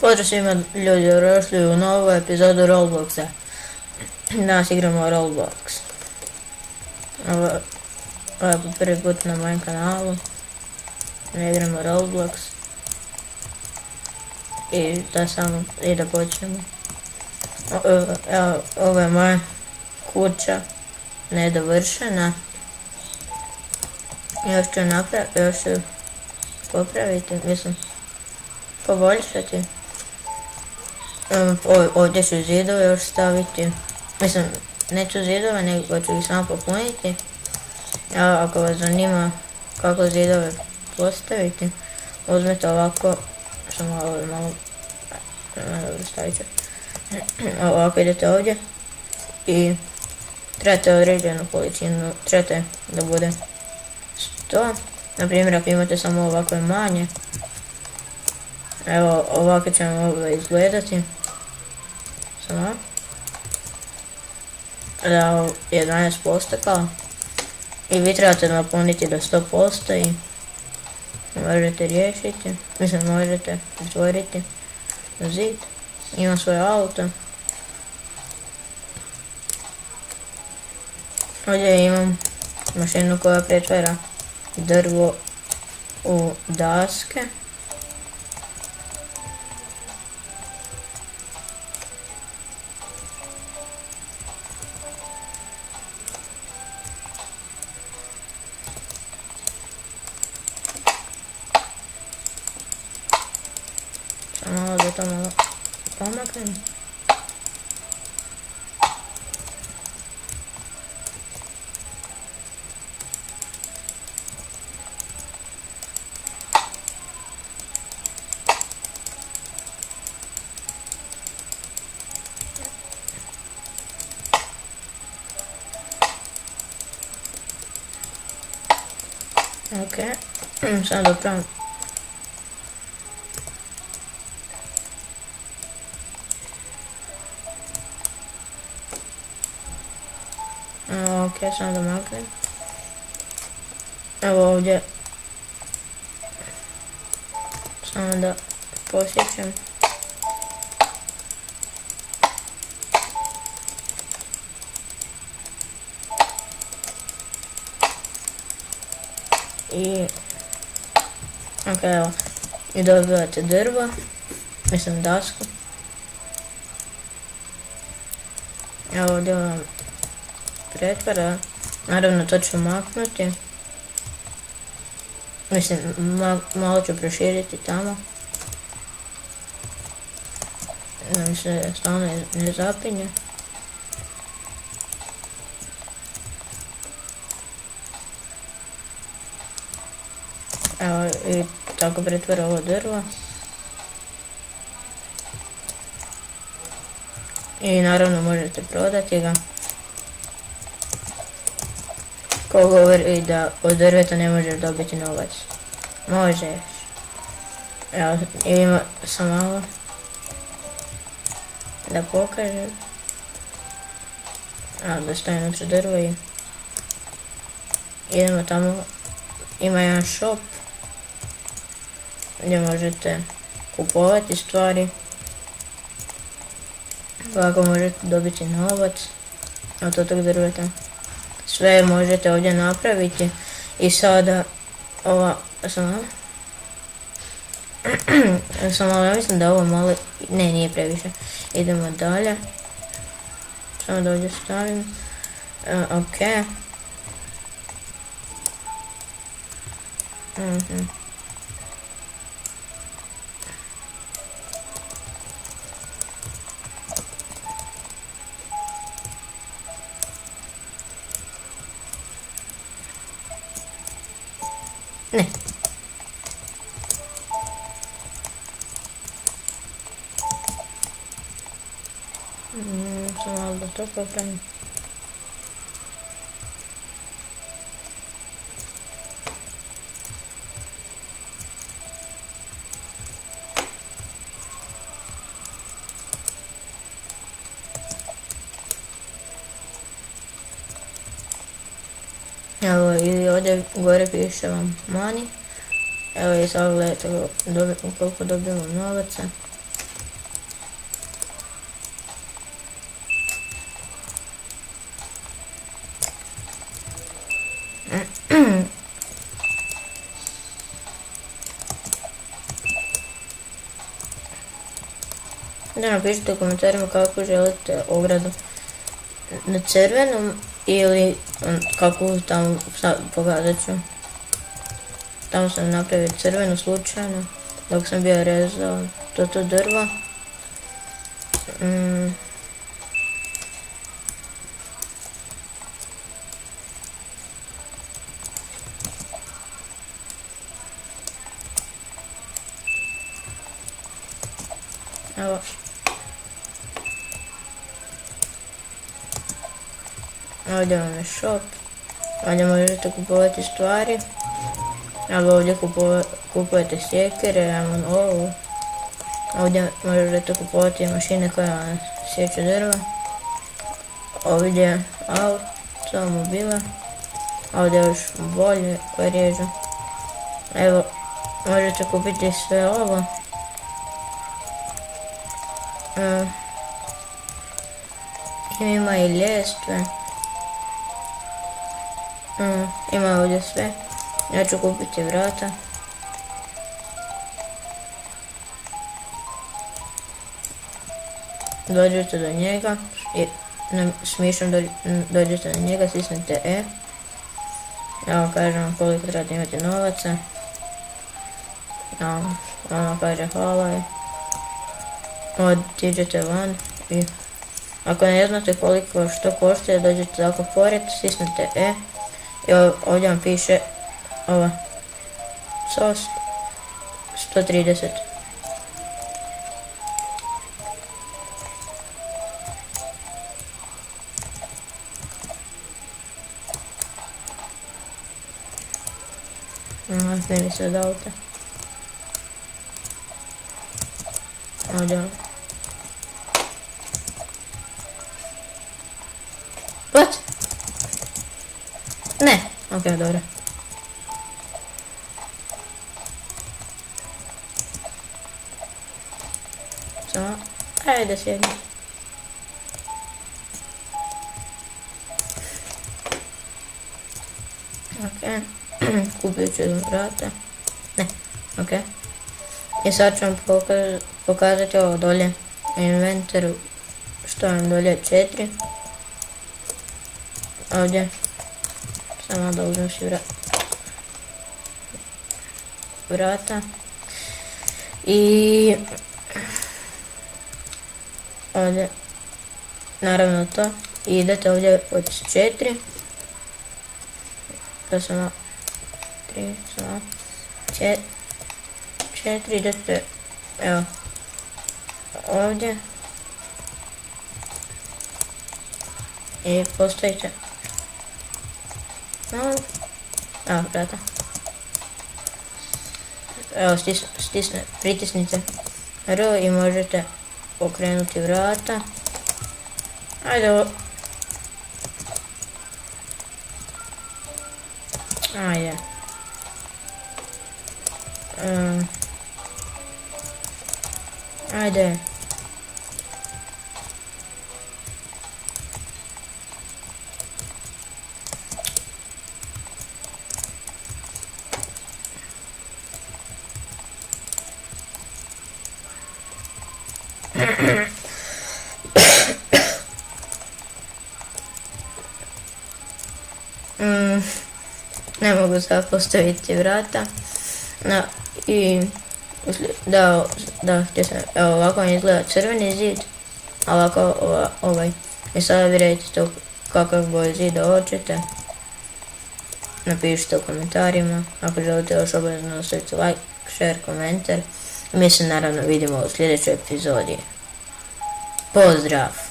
Pozdrav svima ljudi, dobrodošli u novu epizodu Robloxa. Danas igramo Roblox. Ovo je po prvi put na mojem kanalu. Igramo Roblox. I da počnemo. Evo, ovo je moja kuća nedovršena. Još ću popraviti, mislim, poboljšati. Ovdje ću zidove još staviti, mislim, neću zidove, nego ću ih samo popuniti. Ako vas zanima kako zidove postaviti, uzmete ovako, samo malo, stavit ću. Ovako idete ovdje i trebate određenu količinu, trebate da bude 100. Naprimjer, ako imate samo ovakve manje, evo ovako će vam ovo izgledati. Samo da je 12% kao. I vi trebate napuniti do 100% i možete riješiti. Mislim, možete otvoriti zid. Ima svoje auto. Ovdje imam mašinu koja pretvara drvo u daske. Samo da to malo pomaknem. Ok, sad dopravim. Ok, sad da maknem. Evo ovdje. Samo da posjećam. I ok, evo, i dobivate drvo, mislim dasku. Evo ovdje vam pretvara, naravno to ću maknuti. Mislim, malo ću proširiti tamo. Da mi se stalno ne zapinje. Evo, i tako pretvara ovo drvo. I naravno možete prodati ga. Ko govori da od drveta ne možeš dobiti novac. Možeš. Evo, ima sam malo da pokažem. Evo, da stavim unutra drvo i idemo tamo. Ima jedan shop gdje možete kupovati stvari. Ovako možete dobiti novac od tog drveta. Sve možete ovdje napraviti. I sada ova samo ja mislim da ovo malo, ne, nije previše. Idemo dalje. Samo da ovdje stavim. Ok. Ne. Samo malo da to popravim. Evo, i ovdje gore piše vam money. Evo i sad gledajte koliko dobijemo novaca. Da napišite u komentarima kako želite ogradu. Na crvenom ili kako tamo pokazat ću. Tamo sam napravio crvenu slučajno dok sam bio rezao to drvo. Evo. Ovdje vam je shop. Ovdje možete kupovati stvari. Ali ovdje kupujete sjekire, imam ovu. Ovdje možete kupovati mašine koje vam sjeću drva. Ovdje automobile. Ovdje još bolje koje režu. Evo, možete kupiti sve ovo. Ima i ljestve. Ima ovdje sve. Ja ću kupiti vrata. Dođete do njega. Smišljam dođete do njega, stisnete E. Ja vam kažem koliko trebate imati novaca. Ja vam kaže hvala. Otiđete van i ako ne znate koliko što košta, dođete tako pored, stisnete E i ovdje vam piše ova sos 130. Snimi se od auta. Ovdje. What? Ne, ok, dobro. Samo, ajde sjedni. Ok, kupit ću vrata. Ne, ok. I sad ću vam pokazati ovo dolje u inventaru, što vam dolje 4. Ovdje samo da uzmem si vrata i ovdje naravno to i idete ovdje od 4. To samo 3, samo 4, idete evo ovdje i postavite evo vrata. Evo pritisnite R i možete okrenuti vrata. Ajde ovo. Ajde. Ajde. Ne mogu sad postaviti vrata. I evo ovako vam izgleda crveni zid, a ovako ovaj. I sada vi recite kakav boje zida hoćete. Napišite u komentarima. Ako želite još obavezno ostavite like, share, komentar. Mi se naravno vidimo u sljedećoj epizodi. Pozdrav!